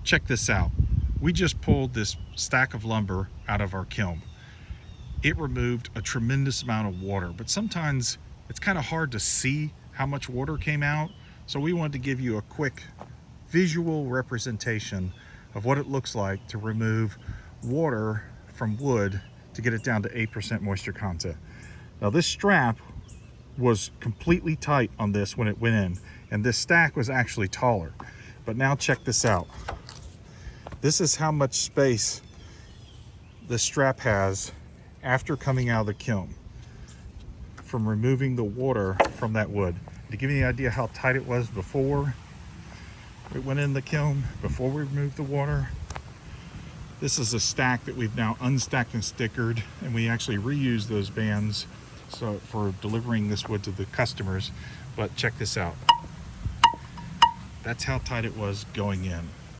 Check this out. We just pulled this stack of lumber out of our kiln. It removed a tremendous amount of water, but sometimes it's kind of hard to see how much water came out. So we wanted to give you a quick visual representation of what it looks like to remove water from wood to get it down to 8% moisture content. Now this strap was completely tight on this when it went in, and this stack was actually taller. But now check this out. This is how much space the strap has after coming out of the kiln from removing the water from that wood. To give you an idea how tight it was before it went in the kiln, before we removed the water. This is a stack that we've now unstacked and stickered, and we actually reuse those bands so for delivering this wood to the customers. But check this out. That's how tight it was going in.